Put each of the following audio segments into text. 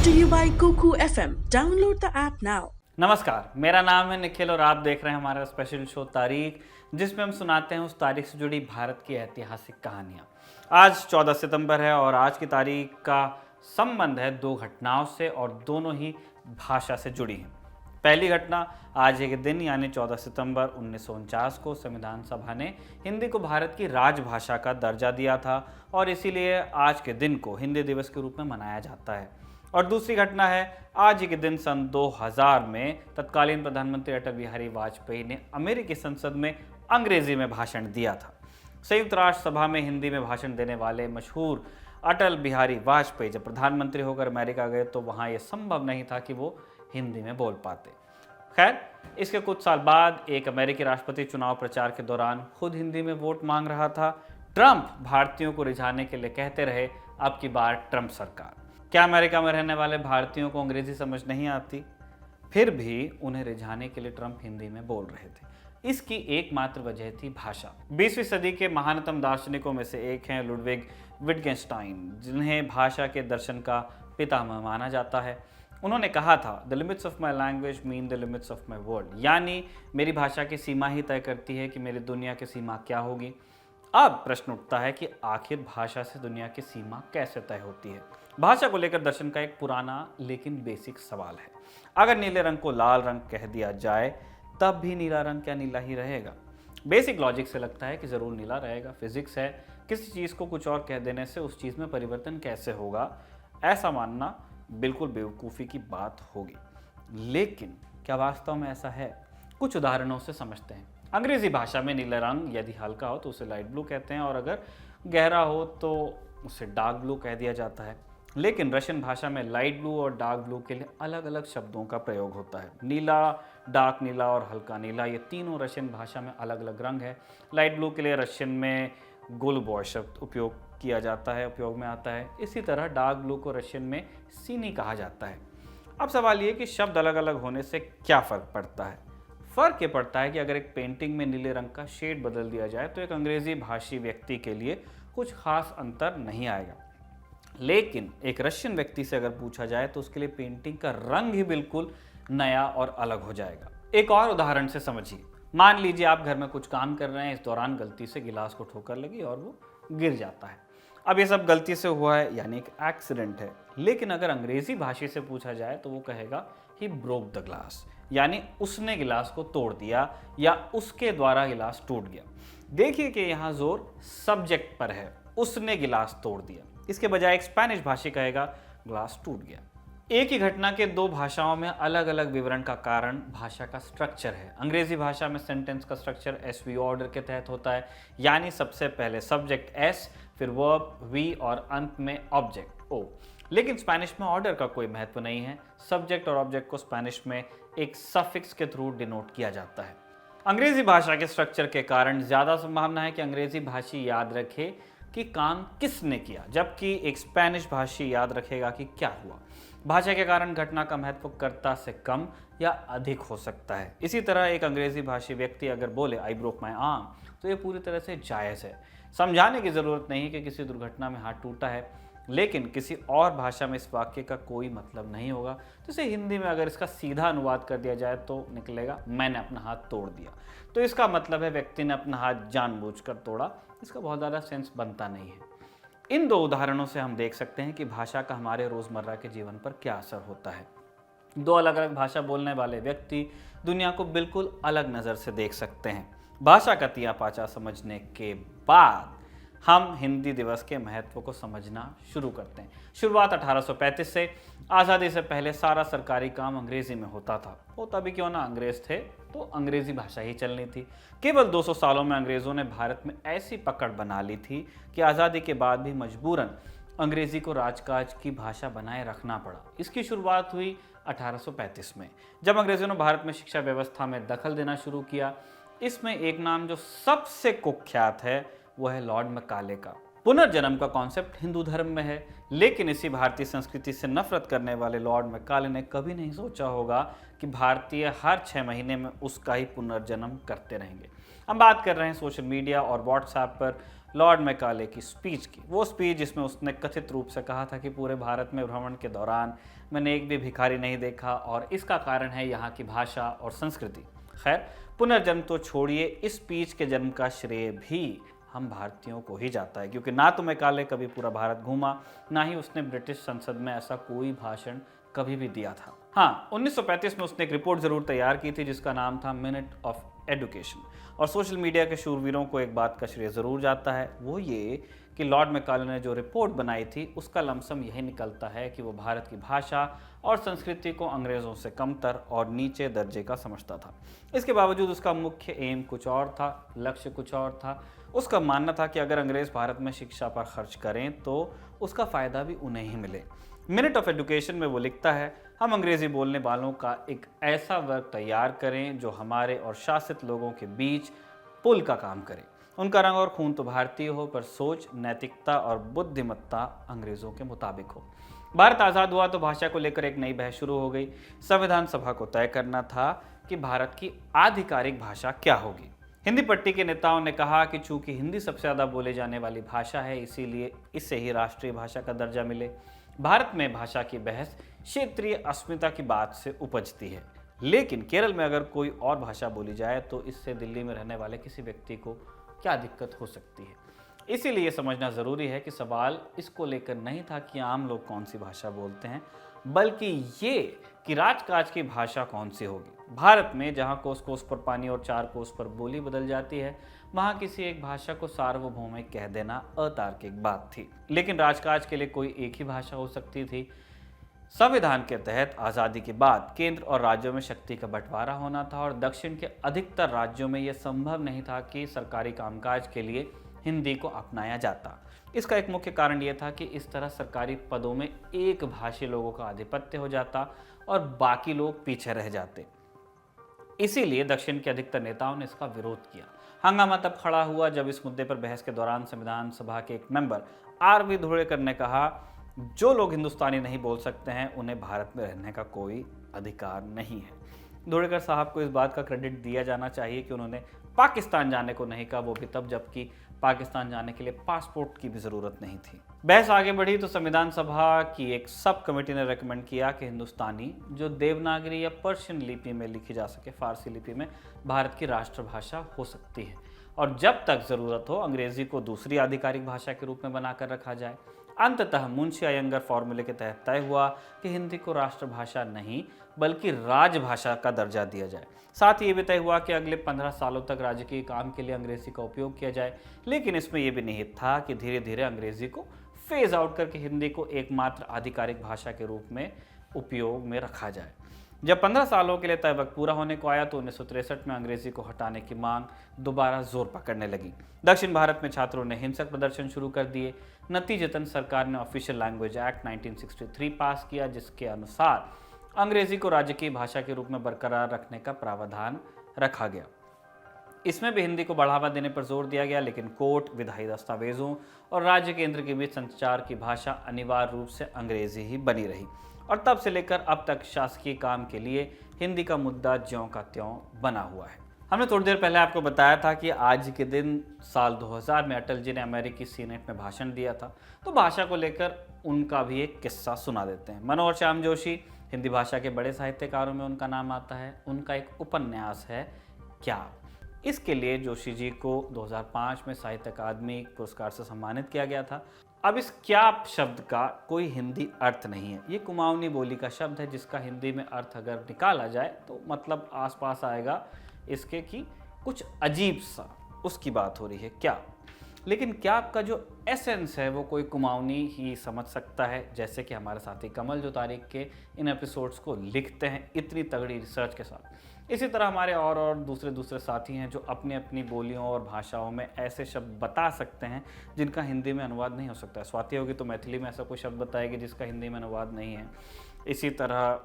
Brought to you by Kuku FM. Download the app now. नमस्कार, मेरा नाम है निखिल और आप देख रहे हैं हमारा स्पेशल शो तारीख, जिसमें हम सुनाते हैं उस तारीख से जुड़ी भारत की ऐतिहासिक कहानियाँ। आज 14 सितंबर है और आज की तारीख का संबंध है दो घटनाओं से और दोनों ही भाषा से जुड़ी हैं। पहली घटना, आज के दिन यानी 14 सितंबर 1949 को संविधान सभा ने हिंदी को भारत की राजभाषा का दर्जा दिया था और इसीलिए आज के दिन को हिंदी दिवस के रूप में मनाया जाता है। और दूसरी घटना है, आज ही के दिन सन 2000 में तत्कालीन प्रधानमंत्री अटल बिहारी वाजपेयी ने अमेरिकी संसद में अंग्रेजी में भाषण दिया था। संयुक्त राष्ट्र सभा में हिंदी में भाषण देने वाले मशहूर अटल बिहारी वाजपेयी जब प्रधानमंत्री होकर अमेरिका गए तो वहाँ ये संभव नहीं था कि वो हिंदी में बोल पाते। खैर, इसके कुछ साल बाद एक अमेरिकी राष्ट्रपति चुनाव प्रचार के दौरान खुद हिंदी में वोट मांग रहा था। ट्रंप भारतीयों को रिझाने के लिए कहते रहे, अब की बार ट्रंप सरकार। क्या अमेरिका में रहने वाले भारतीयों को अंग्रेजी समझ नहीं आती? फिर भी उन्हें रिझाने के लिए ट्रंप हिंदी में बोल रहे थे। इसकी एकमात्र वजह थी भाषा। 20वीं सदी के महानतम दार्शनिकों में से एक हैं लुडविग विटगेंस्टाइन, जिन्हें भाषा के दर्शन का पितामह माना जाता है। उन्होंने कहा था, the limits of my language mean the limits of my world, यानी मेरी भाषा की सीमा ही तय करती है कि मेरी दुनिया की सीमा क्या होगी। अब प्रश्न उठता है कि आखिर भाषा से दुनिया की सीमा कैसे तय होती है। भाषा को लेकर दर्शन का एक पुराना लेकिन बेसिक सवाल है। अगर नीले रंग को लाल रंग कह दिया जाए तब भी नीला रंग क्या नीला ही रहेगा? बेसिक लॉजिक से लगता है कि ज़रूर नीला रहेगा। फिजिक्स है, किसी चीज़ को कुछ और कह देने से उस चीज़ में परिवर्तन कैसे होगा, ऐसा मानना बिल्कुल बेवकूफ़ी की बात होगी। लेकिन क्या वास्तव में ऐसा है? कुछ उदाहरणों से समझते हैं। अंग्रेज़ी भाषा में नीला रंग यदि हल्का हो तो उसे लाइट ब्लू कहते हैं और अगर गहरा हो तो उसे डार्क ब्लू कह दिया जाता है। लेकिन रशियन भाषा में लाइट ब्लू और डार्क ब्लू के लिए अलग अलग शब्दों का प्रयोग होता है। नीला, डार्क नीला और हल्का नीला, ये तीनों रशियन भाषा में अलग अलग रंग है। लाइट ब्लू के लिए रशियन में गोलुबॉय शब्द उपयोग में आता है। इसी तरह डार्क ब्लू को रशियन में सीनी कहा जाता है। अब सवाल ये कि शब्द अलग अलग होने से क्या फ़र्क पड़ता है? फ़र्क ये पड़ता है कि अगर एक पेंटिंग में नीले रंग का शेड बदल दिया जाए तो एक अंग्रेज़ी भाषी व्यक्ति के लिए कुछ खास अंतर नहीं आएगा। लेकिन एक रशियन व्यक्ति से अगर पूछा जाए तो उसके लिए पेंटिंग का रंग ही बिल्कुल नया और अलग हो जाएगा। एक और उदाहरण से समझिए। मान लीजिए आप घर में कुछ काम कर रहे हैं, इस दौरान गलती से गिलास को ठोकर लगी और वो गिर जाता है। अब ये सब गलती से हुआ है, यानी एक एक्सीडेंट है। लेकिन अगर अंग्रेजी भाषी से पूछा जाए तो वो कहेगा ही ब्रोक द ग्लास, यानी उसने गिलास को तोड़ दिया या उसके द्वारा गिलास टूट गया। देखिए कि यहाँ जोर सब्जेक्ट पर है, उसने गिलास तोड़ दिया। इसके बजाय एक स्पेनिश भाषी कहेगा ग्लास टूट गया। एक ही घटना के दो भाषाओं में अलग अलग विवरण का कारण भाषा का स्ट्रक्चर है। अंग्रेजी भाषा में सेंटेंस का स्ट्रक्चर एसवी ऑर्डर के तहत होता है, यानी सबसे पहले सब्जेक्ट एस, फिर वर्ब वी और अंत में ऑब्जेक्ट ओ। लेकिन स्पेनिश में ऑर्डर का कोई महत्व नहीं है। सब्जेक्ट और ऑब्जेक्ट को स्पेनिश में एक सफिक्स के थ्रू डिनोट किया जाता है। अंग्रेजी भाषा के स्ट्रक्चर के कारण ज़्यादा संभावना है कि अंग्रेजी भाषी याद रखे कि काम किसने किया, जबकि एक स्पेनिश भाषी याद रखेगा कि क्या हुआ। भाषा के कारण घटना का महत्व कर्ता से कम या अधिक हो सकता है। इसी तरह एक अंग्रेजी भाषी व्यक्ति अगर बोले आई ब्रोक माई आर्म तो ये पूरी तरह से जायज़ है। समझाने की ज़रूरत नहीं कि किसी दुर्घटना में हाथ टूटा है, लेकिन किसी और भाषा में इस वाक्य का कोई मतलब नहीं होगा। जैसे हिंदी में अगर इसका सीधा अनुवाद कर दिया जाए तो निकलेगा मैंने अपना हाथ तोड़ दिया, तो इसका मतलब है व्यक्ति ने अपना हाथ जानबूझकर तोड़ा। इसका बहुत ज़्यादा सेंस बनता नहीं है। इन दो उदाहरणों से हम देख सकते हैं कि भाषा का हमारे रोज़मर्रा के जीवन पर क्या असर होता है। दो अलग अलग भाषा बोलने वाले व्यक्ति दुनिया को बिल्कुल अलग नज़र से देख सकते हैं। भाषा का तिया पाचा समझने के बाद हम हिंदी दिवस के महत्व को समझना शुरू करते हैं। शुरुआत 1835 से। आज़ादी से पहले सारा सरकारी काम अंग्रेज़ी में होता था। होता भी क्यों ना, अंग्रेज़ थे तो अंग्रेज़ी भाषा ही चलनी थी। केवल 200 सालों में अंग्रेज़ों ने भारत में ऐसी पकड़ बना ली थी कि आज़ादी के बाद भी मजबूरन अंग्रेज़ी को राजकाज की भाषा बनाए रखना पड़ा। इसकी शुरुआत हुई 1835 में, जब अंग्रेज़ों ने भारत में शिक्षा व्यवस्था में दखल देना शुरू किया। इसमें एक नाम जो सबसे कुख्यात है वो है लॉर्ड मैकाले का। पुनर्जन्म का कॉन्सेप्ट हिंदू धर्म में है, लेकिन इसी भारतीय संस्कृति से नफरत करने वाले लॉर्ड मैकाले ने कभी नहीं सोचा होगा कि भारतीय हर 6 महीने में उसका ही पुनर्जन्म करते रहेंगे। हम बात कर रहे हैं सोशल मीडिया और व्हाट्सएप पर लॉर्ड मैकाले की स्पीच की। वो स्पीच जिसमें उसने कथित रूप से कहा था कि पूरे भारत में भ्रमण के दौरान मैंने एक भी भिखारी नहीं देखा और इसका कारण है यहाँ की भाषा और संस्कृति। खैर, पुनर्जन्म तो छोड़िए, इस स्पीच के जन्म का श्रेय भी हम भारतीयों को ही जाता है, क्योंकि ना तो मैकाले कभी पूरा भारत घूमा, ना ही उसने ब्रिटिश संसद में ऐसा कोई भाषण कभी भी दिया था। हाँ, 1935 में उसने एक रिपोर्ट जरूर तैयार की थी जिसका नाम था मिनट ऑफ एडुकेशन। और सोशल मीडिया के शूरवीरों को एक बात का श्रेय जरूर जाता है, वो ये कि लॉर्ड मैकाले ने जो रिपोर्ट बनाई थी उसका लमसम यही निकलता है कि वो भारत की भाषा और संस्कृति को अंग्रेज़ों से कमतर और नीचे दर्जे का समझता था। इसके बावजूद उसका मुख्य एम कुछ और था, लक्ष्य कुछ और था। उसका मानना था कि अगर अंग्रेज़ भारत में शिक्षा पर खर्च करें तो उसका फ़ायदा भी उन्हें ही मिले। मिनट ऑफ एजुकेशन में वो लिखता है, हम अंग्रेज़ी बोलने वालों का एक ऐसा वर्ग तैयार करें जो हमारे और शासित लोगों के बीच पुल का काम करे। उनका रंग और खून तो भारतीय हो, पर सोच, नैतिकता और बुद्धिमत्ता अंग्रेज़ों के मुताबिक हो। भारत आज़ाद हुआ तो भाषा को लेकर एक नई बहस शुरू हो गई। संविधान सभा को तय करना था कि भारत की आधिकारिक भाषा क्या होगी। हिंदी पट्टी के नेताओं ने कहा कि चूंकि हिंदी सबसे ज़्यादा बोले जाने वाली भाषा है, इसीलिए इससे ही राष्ट्रीय भाषा का दर्जा मिले। भारत में भाषा की बहस क्षेत्रीय अस्मिता की बात से उपजती है, लेकिन केरल में अगर कोई और भाषा बोली जाए तो इससे दिल्ली में रहने वाले किसी व्यक्ति को क्या दिक्कत हो सकती है। इसीलिए ये समझना ज़रूरी है कि सवाल इसको लेकर नहीं था कि आम लोग कौन सी भाषा बोलते हैं, बल्कि ये कि राजकाज की भाषा कौन सी होगी। भारत में जहाँ कोस कोस पर पानी और चार कोस पर बोली बदल जाती है, वहाँ किसी एक भाषा को सार्वभौमिक कह देना अतार्किक बात थी। लेकिन राजकाज के लिए कोई एक ही भाषा हो सकती थी। संविधान के तहत आज़ादी के बाद केंद्र और राज्यों में शक्ति का बंटवारा होना था और दक्षिण के अधिकतर राज्यों में यह संभव नहीं था कि सरकारी कामकाज के लिए हिंदी को अपनाया जाता। इसका एक मुख्य कारण यह था कि इस तरह सरकारी पदों में एक भाषी लोगों का आधिपत्य हो जाता और बाकी लोग पीछे रह जाते। इसीलिए दक्षिण के अधिकतर नेताओं ने इसका विरोध किया। हंगामा तब खड़ा हुआ जब इस मुद्दे पर बहस के दौरान संविधान सभा के एक मेंबर आर.वी. धुड़ेकर ने कहा, जो लोग हिंदुस्तानी नहीं बोल सकते हैं उन्हें भारत में रहने का कोई अधिकार नहीं है। धुड़ेकर साहब को इस बात का क्रेडिट दिया जाना चाहिए कि उन्होंने पाकिस्तान जाने को नहीं कहा, वो भी तब जबकि पाकिस्तान जाने के लिए पासपोर्ट की भी ज़रूरत नहीं थी। बहस आगे बढ़ी तो संविधान सभा की एक सब कमेटी ने रेकमेंड किया कि हिंदुस्तानी जो देवनागरी या पर्शियन लिपि में लिखी जा सके, फारसी लिपि में, भारत की राष्ट्रभाषा हो सकती है और जब तक ज़रूरत हो अंग्रेज़ी को दूसरी आधिकारिक भाषा के रूप में बनाकर रखा जाए। अंततः मुंशी अयंगर फॉर्मूले के तहत तय हुआ कि हिंदी को राष्ट्रभाषा नहीं बल्कि राजभाषा का दर्जा दिया जाए। साथ ही ये भी तय हुआ कि अगले 15 सालों तक राजकीय काम के लिए अंग्रेजी का उपयोग किया जाए। लेकिन इसमें यह भी निहित था कि धीरे धीरे अंग्रेजी को फेज आउट करके हिंदी को एकमात्र आधिकारिक भाषा के रूप में उपयोग में रखा जाए। जब 15 सालों के लिए तय वक्त पूरा होने को आया तो 1963 में अंग्रेजी को हटाने की मांग दोबारा जोर पकड़ने लगी। दक्षिण भारत में छात्रों ने हिंसक प्रदर्शन शुरू कर दिए। नतीजतन सरकार ने ऑफिशियल लैंग्वेज एक्ट 1963 पास किया, जिसके अनुसार अंग्रेजी को राजकीय भाषा के रूप में बरकरार रखने का प्रावधान रखा गया। इसमें भी हिंदी को बढ़ावा देने पर जोर दिया गया, लेकिन कोर्ट, विधायी दस्तावेजों और राज्य केंद्र के बीच संचार की भाषा अनिवार्य रूप से अंग्रेजी ही बनी रही और तब से लेकर अब तक शासकीय काम के लिए हिंदी का मुद्दा ज्यों का त्यों बना हुआ है। हमने थोड़ी देर पहले आपको बताया था कि आज के दिन साल 2000 में अटल जी ने अमेरिकी सीनेट में भाषण दिया था, तो भाषा को लेकर उनका भी एक किस्सा सुना देते हैं। मनोहर श्याम जोशी हिंदी भाषा के बड़े साहित्यकारों में उनका नाम आता है। उनका एक उपन्यास है क्या। इसके लिए जोशी जी को 2005 में साहित्य अकादमी पुरस्कार से सम्मानित किया गया था। अब इस क्या शब्द का कोई हिंदी अर्थ नहीं है। ये कुमाऊनी बोली का शब्द है जिसका हिंदी में अर्थ अगर निकाला जाए तो मतलब आसपास आएगा इसके कि कुछ अजीब सा, उसकी बात हो रही है क्या। लेकिन क्या का जो एसेंस है वो कोई कुमाऊनी ही समझ सकता है, जैसे कि हमारे साथी कमल जो तारीख के इन एपिसोड्स को लिखते हैं इतनी तगड़ी रिसर्च के साथ। इसी तरह हमारे और दूसरे साथी हैं जो अपनी अपनी बोलियों और भाषाओं में ऐसे शब्द बता सकते हैं जिनका हिंदी में अनुवाद नहीं हो सकता। स्वाति होगी तो मैथिली में ऐसा कोई शब्द बताएगी जिसका हिंदी में अनुवाद नहीं है। इसी तरह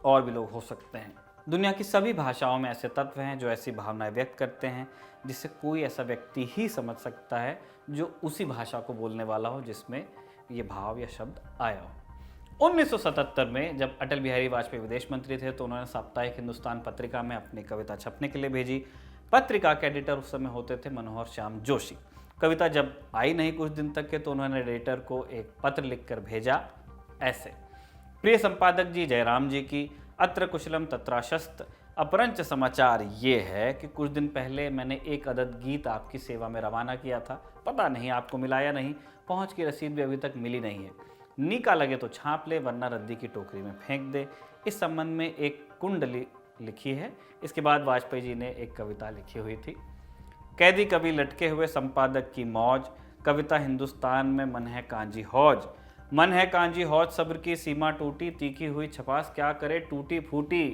और भी लोग हो सकते हैं। दुनिया की सभी भाषाओं में ऐसे तत्व हैं जो ऐसी भावनाएं व्यक्त करते हैं जिससे कोई ऐसा व्यक्ति ही समझ सकता है जो उसी भाषा को बोलने वाला हो जिसमें ये भाव या शब्द आया हो। 1977 में जब अटल बिहारी वाजपेयी विदेश मंत्री थे तो उन्होंने साप्ताहिक हिंदुस्तान पत्रिका में अपनी कविता छपने के लिए भेजी। पत्रिका के एडिटर उस समय होते थे मनोहर श्याम जोशी। कविता जब आई नहीं कुछ दिन तक के तो उन्होंने एडिटर को एक पत्र लिखकर भेजा ऐसे। प्रिय संपादक जी जयराम जी की अत्र कुशलम तत्राशस्त अपरंच समाचार ये है कि कुछ दिन पहले मैंने एक अदद गीत आपकी सेवा में रवाना किया था, पता नहीं आपको मिला या नहीं, पहुंच की रसीद भी अभी तक मिली नहीं है। नीका लगे तो छाप ले वरना रद्दी की टोकरी में फेंक दे। इस संबंध में एक कुंडली लिखी है। इसके बाद वाजपेयी जी ने एक कविता लिखी हुई थी, कैदी कभी लटके हुए संपादक की मौज, कविता हिंदुस्तान में मन है कांजी हौज, मन है कांजी हौज सब्र की सीमा टूटी, तीखी हुई छपास क्या करे टूटी फूटी,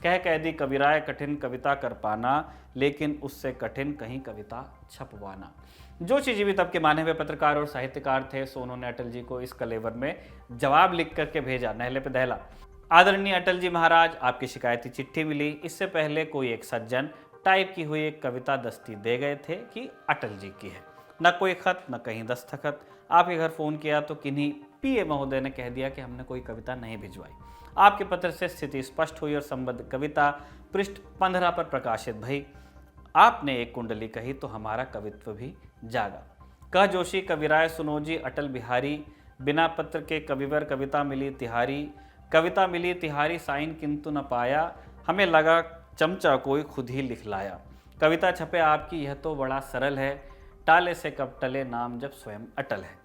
कह कैदी कविराय कठिन कविता कर पाना, लेकिन उससे कठिन कहीं कविता छपवाना। जोशी जी भी तब के माने हुए पत्रकार और साहित्यकार थे, सो उन्होंने अटल जी को इस कलेवर में जवाब लिख करके भेजा, नहले पे दहला। आदरणीय अटल जी महाराज, आपकी शिकायती चिट्ठी मिली। इससे पहले कोई एक सज्जन टाइप की हुई एक कविता दस्ती दे गए थे कि अटल जी की है, न कोई खत न कहीं दस्तखत। आपके घर फोन किया तो किन्हीं पीए महोदय ने कह दिया कि हमने कोई कविता नहीं भिजवाई। आपके पत्र से स्थिति स्पष्ट हुई और संबद्ध कविता पृष्ठ 15 पर प्रकाशित भई। आपने एक कुंडली कही तो हमारा कवित्व भी जागा। कह जोशी कविराय सुनो जी अटल बिहारी, बिना पत्र के कविवर कविता मिली तिहारी, कविता मिली तिहारी साइन किंतु न पाया, हमें लगा चमचा कोई खुद ही लिख लाया। कविता छपे आपकी यह तो बड़ा सरल है, टाले से कब टले नाम जब स्वयं अटल है।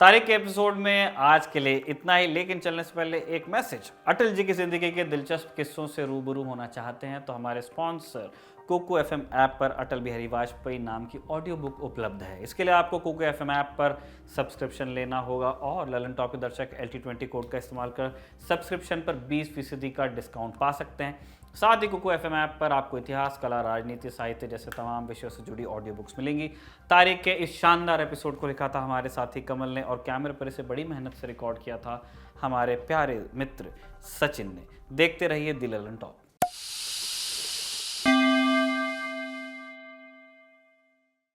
तारीख के एपिसोड में आज के लिए इतना ही, लेकिन चलने से पहले एक मैसेज। अटल जी की जिंदगी के दिलचस्प किस्सों से रूबरू होना चाहते हैं तो हमारे स्पॉन्सर कोको एफएम ऐप पर अटल बिहारी वाजपेयी नाम की ऑडियो बुक उपलब्ध है। इसके लिए आपको कोको एफएम ऐप पर सब्सक्रिप्शन लेना होगा और ललन टॉप के दर्शक LT20 कोड का इस्तेमाल कर सब्सक्रिप्शन पर 20% का डिस्काउंट पा सकते हैं। साथ ही कोको एफएम ऐप पर आपको इतिहास, कला, राजनीति, साहित्य जैसे तमाम विषयों से जुड़ी ऑडियो बुक्स मिलेंगी। तारीख के इस शानदार एपिसोड को लिखा था हमारे साथी कमल ने और कैमरे पर इसे बड़ी मेहनत से रिकॉर्ड किया था हमारे प्यारे मित्र सचिन ने। देखते रहिए दी ललन टॉप।